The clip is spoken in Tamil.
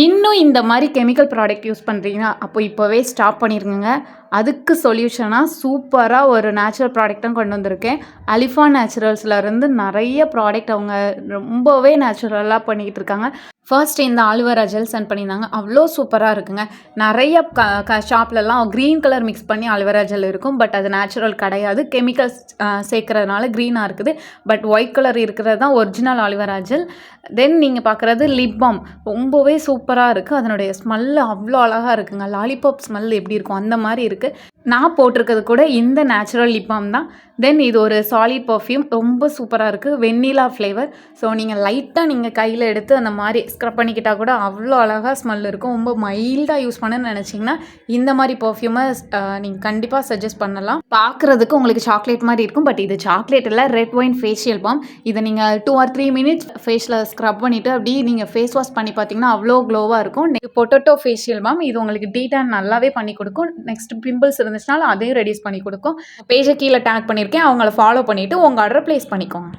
இன்னும் இந்த மாதிரி கெமிக்கல் ப்ராடக்ட் யூஸ் பண்ணுறீங்கன்னா அப்போ இப்போவே ஸ்டாப் பண்ணிருங்க. அதுக்கு சொல்யூஷனாக சூப்பராக ஒரு நேச்சுரல் ப்ராடக்ட்டும் கொண்டு வந்திருக்கேன். அலிஃபா நேச்சுரல்ஸ்லேருந்து நிறைய ப்ராடக்ட் அவங்க ரொம்பவே நேச்சுரலாக பண்ணிக்கிட்டு இருக்காங்க. ஃபர்ஸ்ட் இந்த ஆலுவேரா ஜெல் சென்ட் பண்ணியிருந்தாங்க. அவ்வளோ சூப்பராக இருக்குங்க. நிறைய ஷாப்லலாம் க்ரீன் கலர் மிக்ஸ் பண்ணி ஆலுவேரா ஜெல் இருக்கும். பட் அது நேச்சுரல் கிடையாது. கெமிக்கல்ஸ் சேர்க்கறதுனால க்ரீனாக இருக்குது. பட் ஒயிட் கலர் இருக்கிறது தான் ஒரிஜினல் ஆலுவேரா ஜெல். தென் நீங்கள் பார்க்குறது லிப் பாம் ரொம்பவே சூப்பராக இருக்குது. அதனுடைய ஸ்மெல் அவ்வளோ அழகாக இருக்குங்க. லாலிபாப் ஸ்மெல் எப்படி இருக்கும் அந்த மாதிரி இருக்குது. நான் போட்டிருக்கிறது கூட இந்த நேச்சுரல் லிப் பாம் தான். தென் இது ஒரு சாலிட் பர்ஃப்யூம் ரொம்ப சூப்பராக இருக்குது. Vanilla flavour. ஸோ நீங்கள் லைட்டாக நீங்கள் கையில் எடுத்து அந்த மாதிரி ஸ்க்ரப் பண்ணிக்கிட்டால் கூட அவ்வளோ அழகாக ஸ்மெல் இருக்கும். ரொம்ப மைல்டாக யூஸ் பண்ணணும்னு நினச்சிங்கன்னா இந்த மாதிரி பர்ஃப்யூமை நீங்கள் கண்டிப்பாக சஜஸ்ட் பண்ணலாம். பார்க்குறதுக்கு உங்களுக்கு சாக்லேட் மாதிரி இருக்கும். பட் இது சாக்லேட் இல்லை, ரெட் ஒயின் ஃபேஷியல் பாம். இதை நீங்கள் 2 or 3 minutes ஃபேஸில் ஸ்க்ரப் பண்ணிவிட்டு அப்படியே நீங்கள் ஃபேஸ் வாஷ் பண்ணி பார்த்தீங்கன்னா அவ்வளோ க்ளோவாக இருக்கும். பொட்டேட்டோ ஃபேஷியல் பாம் இது உங்களுக்கு டீடான் நல்லாவே பண்ணி கொடுக்கும். நெக்ஸ்ட் பிம்பிள்ஸ் இருந்துச்சுனாலும் அதையும் ரெடியூஸ் பண்ணி கொடுக்கும். பேஜை கீழே டேக் பண்ணியிருக்கேன். அவங்கள ஃபாலோ பண்ணிவிட்டு உங்கள் ஆர்டரை ப்ளேஸ் பண்ணிக்கோங்க.